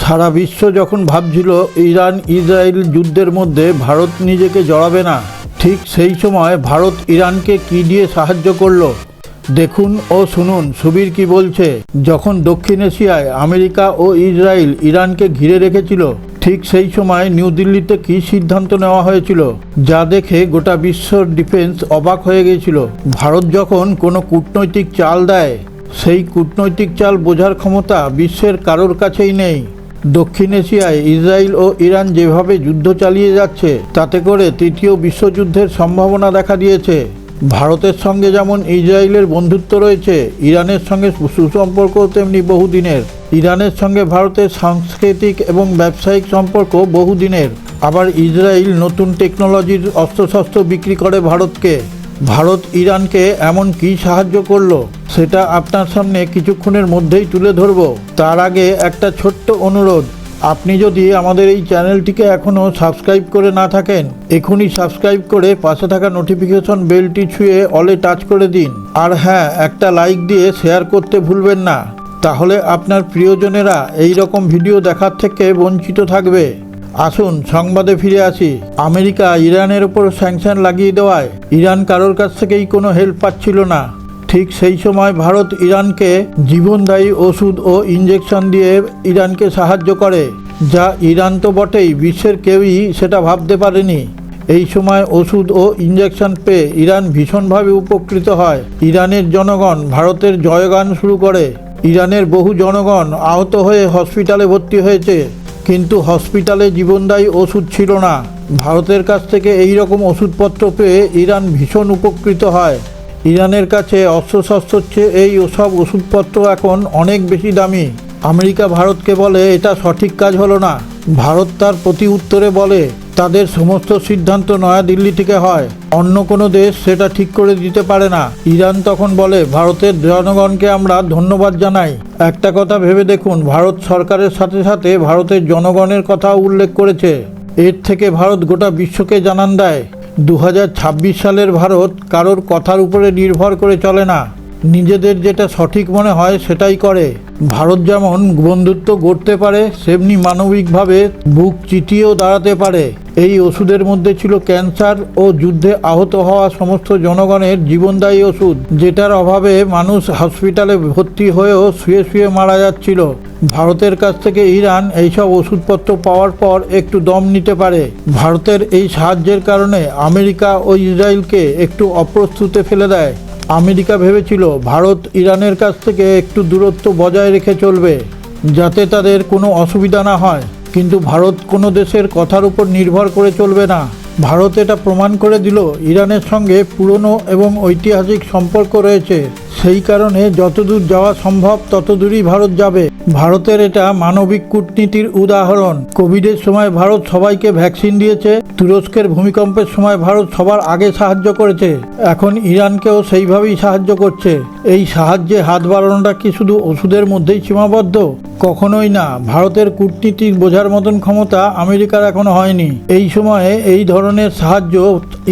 সারা বিশ্ব যখন ভাবছিল ইরান ইসরায়েল যুদ্ধের মধ্যে ভারত নিজেকে জড়াবে না, ঠিক সেই সময় ভারত ইরানকে কি দিয়ে সাহায্য করলো দেখুন ও শুনুন সুবীর কি বলছে। যখন দক্ষিণ এশিয়ায় আমেরিকা ও ইসরায়েল ইরানকে ঘিরে রেখেছিল, ঠিক সেই সময় নিউ দিল্লিতে কী সিদ্ধান্ত নেওয়া হয়েছিল যা দেখে গোটা বিশ্বর ডিফেন্স অবাক হয়ে গিয়েছিল। ভারত যখন কোনো কূটনৈতিক চাল দেয়, সেই কূটনৈতিক চাল বোঝার ক্ষমতা বিশ্বের কারোর কাছেই নেই। দক্ষিণ এশিয়ায় ইসরায়েল ও ইরান যেভাবে যুদ্ধ চালিয়ে যাচ্ছে, তাতে করে তৃতীয় বিশ্বযুদ্ধের সম্ভাবনা দেখা দিয়েছে। ভারতের সঙ্গে যেমন ইসরায়েলের বন্ধুত্ব রয়েছে, ইরানের সঙ্গে সুসম্পর্ক তেমনি বহুদিনের। ইরানের সঙ্গে ভারতের সাংস্কৃতিক এবং ব্যবসায়িক সম্পর্ক বহুদিনের। আবার ইসরায়েল নতুন টেকনোলজির অস্ত্রশস্ত্র বিক্রি করে ভারতকে। ভারত ইরানকে এমন কি সাহায্য করলো সেটা আপনার সামনে কিছুক্ষণের মধ্যেই তুলে ধরব। তার আগে একটা ছোট্ট অনুরোধ, আপনি যদি আমাদের এই চ্যানেলটিকে এখনও সাবস্ক্রাইব করে না থাকেন, এখনই সাবস্ক্রাইব করে পাশে থাকা নোটিফিকেশন বেলটি ছুঁয়ে অলে টাচ করে দিন। আর হ্যাঁ, একটা লাইক দিয়ে শেয়ার করতে ভুলবেন না, তাহলে আপনার প্রিয়জনেরা এই রকম ভিডিও দেখার থেকে বঞ্চিত থাকবে। আসুন সংবাদে ফিরে আসি। আমেরিকা ইরানের ওপর স্যাংশন লাগিয়ে দেওয়ায় ইরান কারোর কাছ থেকেই কোনো হেল্প পাচ্ছিল না। ঠিক সেই সময় ভারত ইরানকে জীবনদায়ী ওষুধ ও ইঞ্জেকশন দিয়ে ইরানকে সাহায্য করে, যা ইরান তো বটেই, বিশ্বের কেউই সেটা ভাবতে পারেনি। এই সময় ওষুধ ও ইঞ্জেকশন পেয়ে ইরান ভীষণভাবে উপকৃত হয়। ইরানের জনগণ ভারতের জয়গান শুরু করে। ইরানের বহু জনগণ আহত হয়ে হসপিটালে ভর্তি হয়েছে, কিন্তু হসপিটালে জীবনদায়ী ওষুধ ছিল না। ভারতের কাছ থেকে এই রকম ওষুধপত্র পেয়ে ইরান ভীষণ উপকৃত হয়। ইরানের কাছে অস্ত্রশস্ত্রের চেয়ে এই সব ওষুধপত্র এখন অনেক বেশি দামি। আমেরিকা ভারতকে বলে এটা সঠিক কাজ হলো না। ভারত তার প্রতি উত্তরে বলে তাদের সমস্ত সিদ্ধান্ত নয়াদিল্লি থেকে হয়, অন্য কোনো দেশ সেটা ঠিক করে দিতে পারে না। ইরান তখন বলে ভারতের জনগণকে আমরা ধন্যবাদ জানাই। একটা কথা ভেবে দেখুন, ভারত সরকারের সাথে সাথে ভারতের জনগণের কথাও উল্লেখ করেছে। এর থেকে ভারত গোটা বিশ্বকে জানান দেয় 2026 সালের ভারত কারোর কথার উপরে নির্ভর করে চলে না, নিজেদের যেটা সঠিক মনে হয় সেটাই করে। ভারত যেমন বন্ধুত্ব গড়তে পারে, সেমনি মানবিকভাবে বুক চিতিয়েও দাঁড়াতে পারে। এই ওষুধের মধ্যে ছিল ক্যান্সার ও যুদ্ধে আহত হওয়া সমস্ত জনগণের জীবনদায়ী ওষুধ, যেটার অভাবে মানুষ হসপিটালে ভর্তি হয়েও শুয়ে শুয়ে মারা যাচ্ছিল। ভারতের কাছ থেকে ইরান এইসব ওষুধপত্র পাওয়ার পর একটু দম নিতে পারে। ভারতের এই সাহায্যের কারণে আমেরিকা ও ইসরায়েলকে একটু অপ্রস্তুতে ফেলে দেয়। আমেরিকা ভেবেছিল ভারত ইরানের কাছ থেকে একটু দূরত্ব বজায় রেখে চলবে, যাতে তাদের কোনো অসুবিধা না হয়। কিন্তু ভারত কোনো দেশের কথার উপর নির্ভর করে চলবে না। ভারত এটা প্রমাণ করে দিল ইরানের সঙ্গে পুরনো এবং ঐতিহাসিক সম্পর্ক রয়েছে। সেই কারণে যতদূর যাওয়া সম্ভব ততদূরই ভারত যাবে। ভারতের এটা মানবিক কূটনীতির উদাহরণ। কোভিডের সময় ভারত সবাইকে ভ্যাকসিন দিয়েছে, তুরস্কের ভূমিকম্পের সময় ভারত সবার আগে সাহায্য করেছে, এখন ইরানকেও সেইভাবেই সাহায্য করছে। এই সাহায্যে হাত বাড়ানোটা কি শুধু ওষুধের মধ্যেই সীমাবদ্ধ? কখনোই না। ভারতের কূটনীতি বোঝার মতন ক্ষমতা আমেরিকার এখনো হয়নি। এই সময়ে এই ধরনের সাহায্য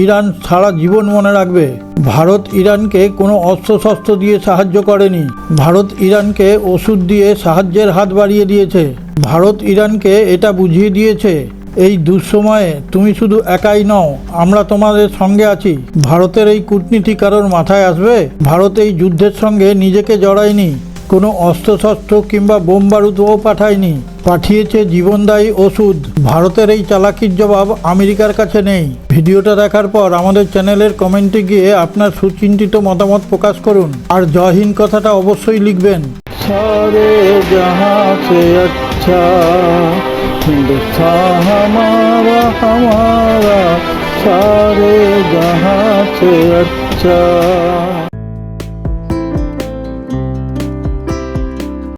ইরান সারা জীবন মনে রাখবে। ভারত ইরানকে কোনো অস্ত্রশস্ত্র দিয়ে সাহায্য করেনি, ভারত ইরানকে ওষুধ দিয়ে সাহায্যের হাত বাড়িয়ে দিয়েছে। ভারত ইরানকে এটা বুঝিয়ে দিয়েছে এই দুঃসময়ে তুমি শুধু একাই নও, আমরা তোমাদের সঙ্গে আছি। ভারতের এই কূটনীতি কারোর মাথায় আসবে? ভারত এই যুদ্ধের সঙ্গে নিজেকে জড়ায়নি, কোনো অস্ত্রশস্ত্র কিংবা বোম বারুদও পাঠায়নি, পাঠিয়েছে জীবনদায়ী ওষুধ। ভারতের এই চালাকির জবাব আমেরিকার কাছে নেই। ভিডিওটা দেখার পর আমাদের চ্যানেলের কমেন্টে গিয়ে আপনার সুচিন্তিত মতামত প্রকাশ করুন, আর জয় হিন্দ কথাটা অবশ্যই লিখবেন। সারে জাহাঁ সে আচ্ছা হিন্দুস্তান হামারা হামারা, সারে জাহাঁ সে আচ্ছা।